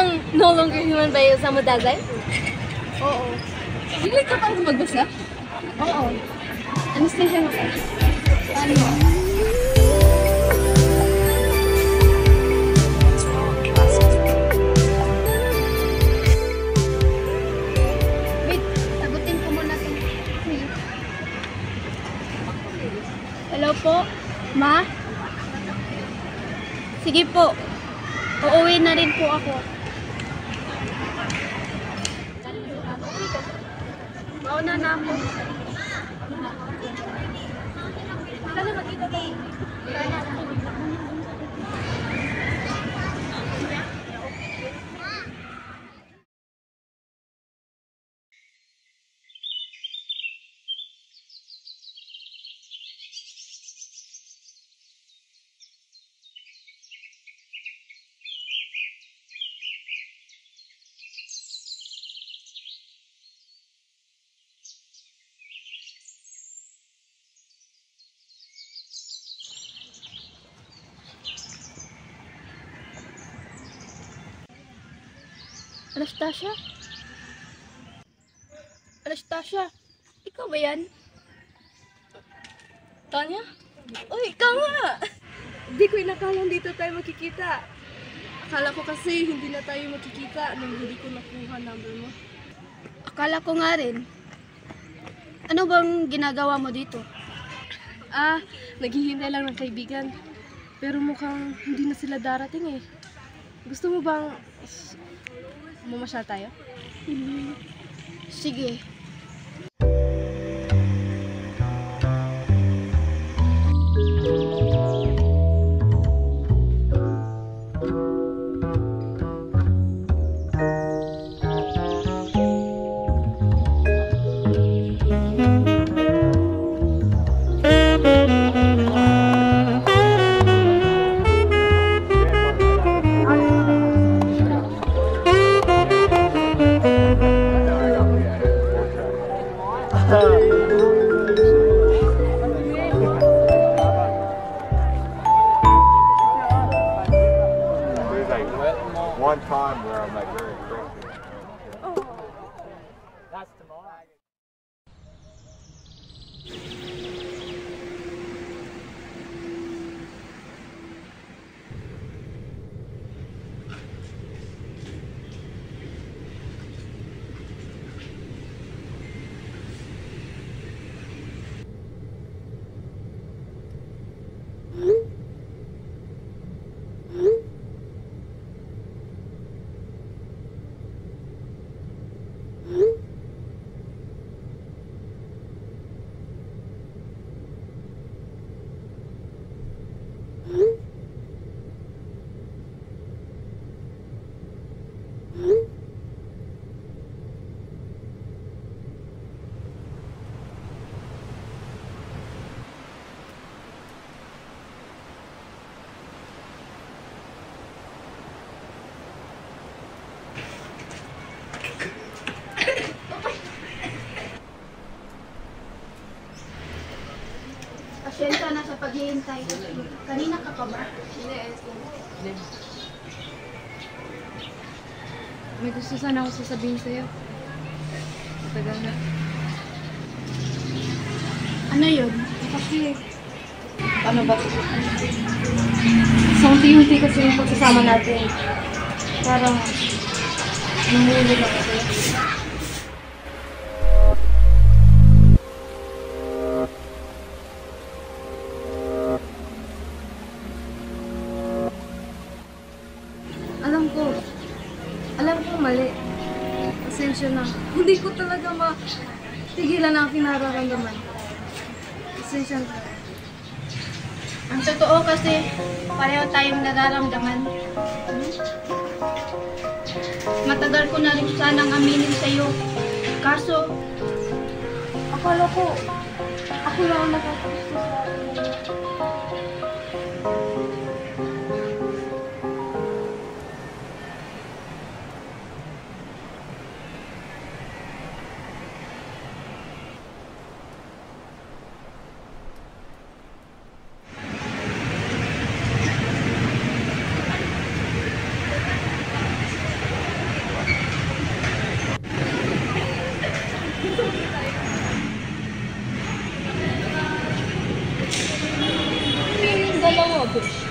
bang no longer human ba yung Osamu Dazai? Oo. Hilig ka pang magbasa? Oo. Anesthesia mo ka? Ano? Wait, sagutin ko muna ito. Hello po, Ma? Sige po. Uuwi na rin po ako. Mauna na ako. Sana magkita kayo. Anastasia? Anastasia? Ikaw ba yan? Tanya? Uy, ikaw nga! Hindi ko inakalang dito tayo makikita. Akala ko kasi hindi na tayo makikita nung hindi ko nakuha number mo. Akala ko nga rin. Ano bang ginagawa mo dito? Naghihintay lang ng kaibigan. Pero mukhang hindi na sila darating eh. Gusto mo bang mamasyal tayo? Sige. One time where I'm like very crazy. That's tomorrow. Pasensya na sa paghihintay. Kanina ka pa ba? Hindi. May gusto sana ako sasabihin sa'yo. Matagal na. Ano yun? Kasi... Ano ba? Sa unti-unti kasi yung pagsasama natin. Parang... Namulog ako sa'yo. Alam ko mali. Pasensya na. Hindi ko talaga matigilan ang kinararamdaman. Pasensya na. Ang totoo kasi, pareho tayong nararamdaman. Matagal ko na rin sanang aminin sa'yo. Kaso, akala ko, ako lang ang nakakagusto sa akin.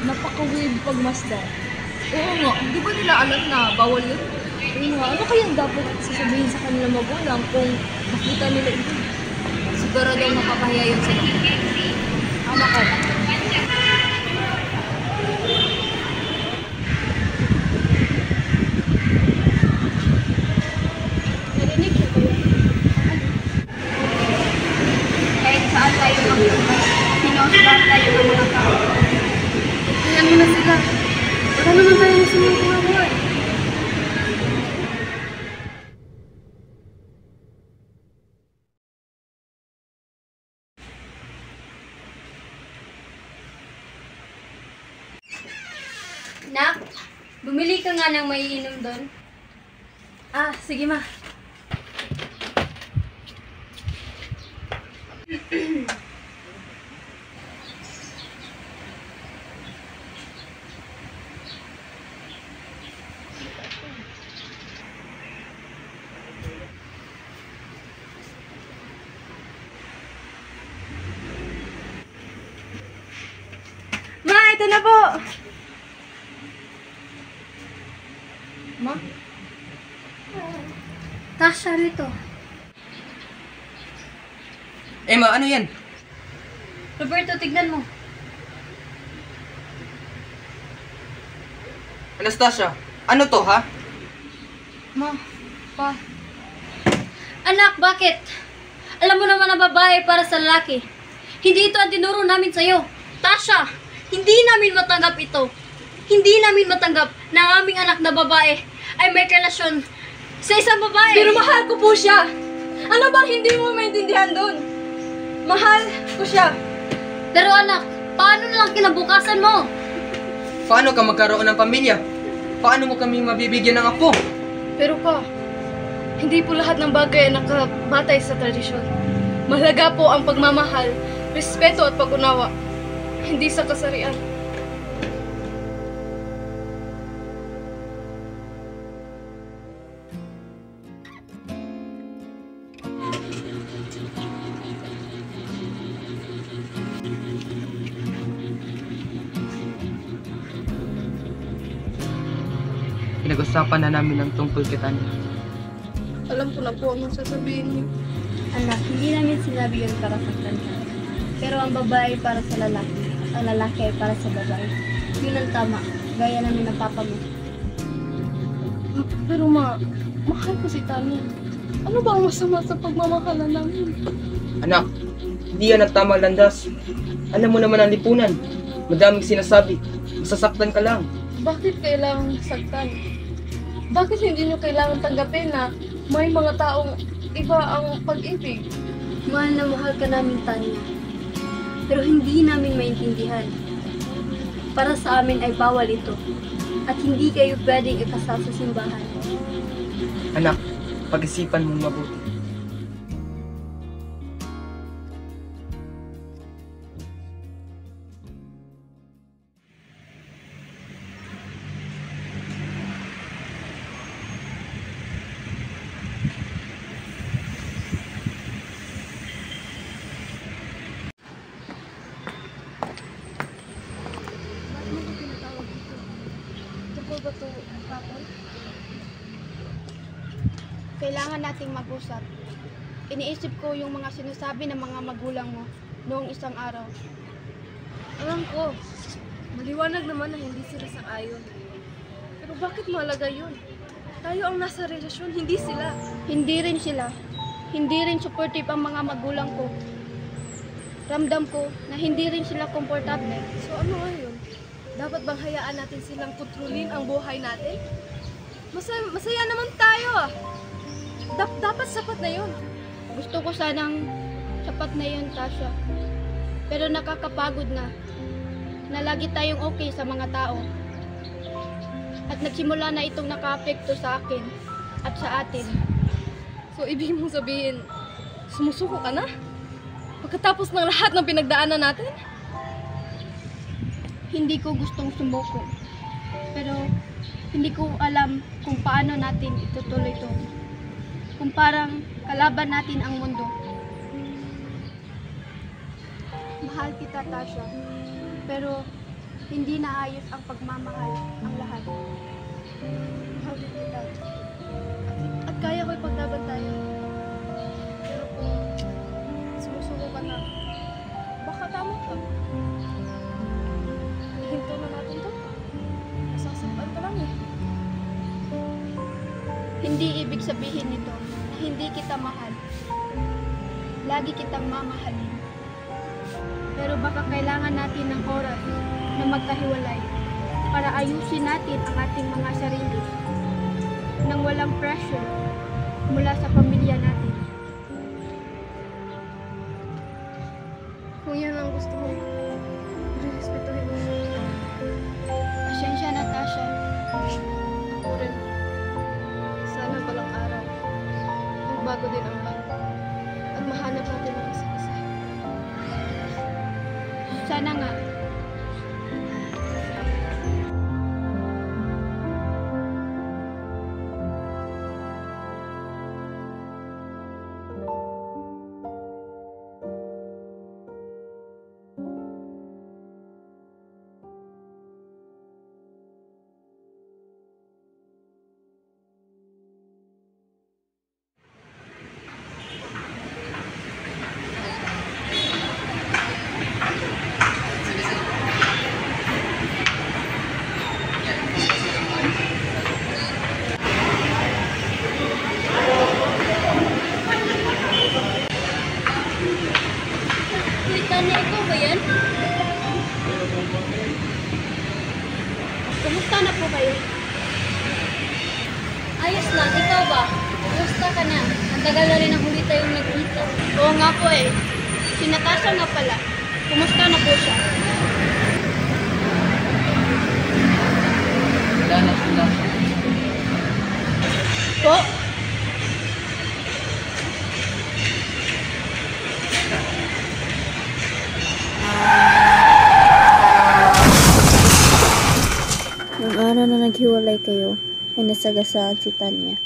Napaka-weird pagmasdan. Oo nga, di ba nila alam na bawal yun? Ayun nga, ano kayang dapat sasabihin sa kanilang magulang kung makita nila ito? Siguro daw mapapahiya yun sila. Tama ka. Narinig ko ba yun? Kahit saan tayo magpunta, sinusbang tayo ng mga tao. Ayan mo na sila. Wala naman tayo na sumukuha buhay. Nak, bumili ka nga ng maiinom doon. Ah, sige ma. Ma, ito na po! Ma? Tasha rito. Emma, ano yan? Roberto, tignan mo. Anastasia, ano to ha? Ma, pa. Anak, bakit? Alam mo naman na babae para sa lalaki. Hindi ito ang tinuro namin sa'yo. Tasha, hindi namin matanggap ito. Hindi namin matanggap na ang aming anak na babae ay may relasyon sa isang babae. Pero mahal ko po siya. Ano bang hindi mo maintindihan doon? Mahal ko siya. Pero anak, paano na lang kinabukasan mo? Paano ka magkaroon ng pamilya? Paano mo kami mabibigyan ng apo? Pero pa, hindi po lahat ng bagay ay nakabatay sa tradisyon. Mahalaga po ang pagmamahal, respeto at pag-unawa. Hindi sa kasarian. Pinag-usapan na namin ang tungkol kay Tanya. Alam ko na po ang sasabihin niyo. Anak, hindi namin sinabi yun para saktan ka. Pero ang babae para sa lalaki, ang lalaki ay para sa babae. Yun ang tama, gaya namin ng papa mo. Pero ma, mahal ko si Tanya. Ano ba ang masama sa pagmamahalan namin? Anak, hindi yan ang tamang landas. Alam mo naman ang lipunan. Madaming sinasabi. Masasaktan ka lang. Bakit kailangang saktan? Bakit hindi nyo kailangan tanggapin na may mga taong iba ang pag-ibig? Mahal na mahal ka namin, Tanya. Pero hindi namin maintindihan. Para sa amin ay bawal ito. At hindi kayo pwedeng ikasal sa simbahan. Anak, pag-isipan mong mabuti. Tungkol ba ito, Kapon? Kailangan nating mag-usap. Iniisip ko yung mga sinasabi ng mga magulang mo noong isang araw. Alam ko, maliwanag naman na hindi sila sang-ayon. Pero bakit mahalaga yun? Tayo ang nasa relasyon, hindi sila. Hindi rin sila. Hindi rin supportive ang mga magulang ko. Ramdam ko na hindi rin sila komportable. So ano ngayon? Dapat bang hayaan natin silang kontrolin ang buhay natin? Masaya naman tayo ah. Dapat sapat na yun. Gusto ko sanang sapat na yun, Tasha. Pero nakakapagod na lagi tayong okay sa mga tao. At nagsimula na itong naka-apekto sa akin at sa atin. So ibig mong sabihin, sumusuko ka na? Pagkatapos ng lahat ng pinagdaanan natin? Hindi ko gustong sumuko. Pero hindi ko alam kung paano natin itutuloy ito. Kung parang kalaban natin ang mundo. Mahal kita, Tasha. Pero hindi naayos ang pagmamahal ang lahat. Mahal din kita. At kaya ko ipaglaban tayo. Pero kung sumusuko ka na, baka tama ka. Hinto na natin to. Masasaktan ka lang eh. Hindi ibig sabihin nito na hindi kita mahal. Lagi kitang mamahalin. Pero baka kailangan natin ng oras na magkahiwalay para ayusin natin ang ating mga sarili nang walang pressure mula sa pamilya natin. Kung yan ang gusto mo, respetuhin mo. Pasensya na, Tasha. Ako rin. Sana balang araw, magbago din ang lahat. At mahanap natin ang isa't isa. Sana nga. Tanya, ikaw ba yan? Kumusta na po kayo? Ayos lang, ikaw ba? Kumusta ka na? Ang tagal na rin ang huli tayong nagkita. Oo nga po eh. Si Natasha nga pala. Kumusta na po siya? Wala na sila. Po? Nung araw na naghiwalay kayo, ay nasagasaan si Tanya.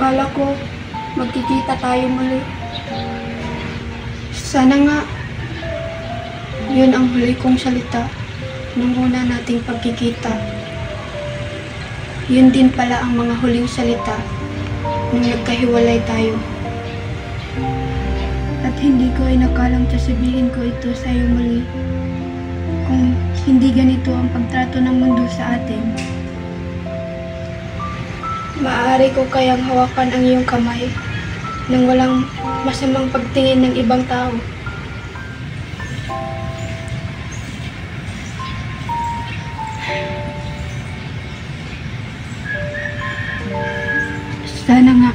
Akala ko magkikita tayo muli. Sana nga yun ang huli kong salita nung una nating pagkikita. Yun din pala ang mga huling salita nung nagkahiwalay tayo. At hindi ko inakalang sasabihin ko ito sa iyo muli kung hindi ganito ang pagtrato ng mundo sa atin. Maaari ko kayang hawakan ang iyong kamay nang walang masamang pagtingin ng ibang tao. Sana nga.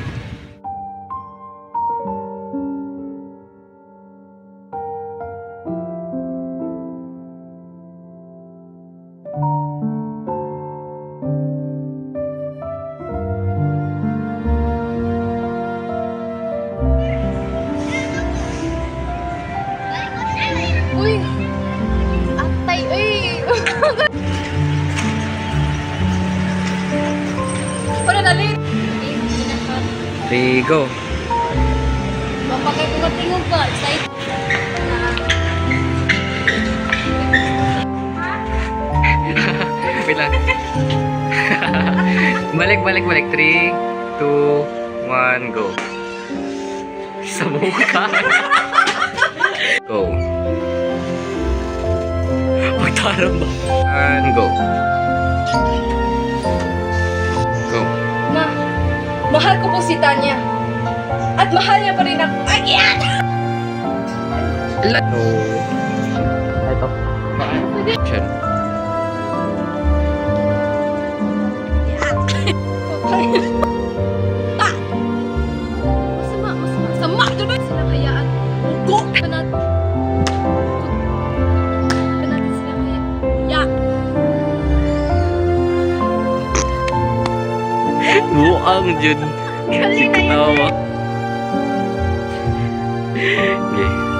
Uy! Atay, uy! Wala na late! Rigo. Mapakay ko katingog ba? Excited. Wait lang. balik. 3, 2, 1, go. Sa mukha. Go. Magtarang ba? And go. Go. Ma, mahal ko po si Tanya. At mahal niya pa rin ako. Ay, yan! So, ito. Action. Masama. Sama doon sila hayaan. Go! Buang jud. Si katawa. Okay.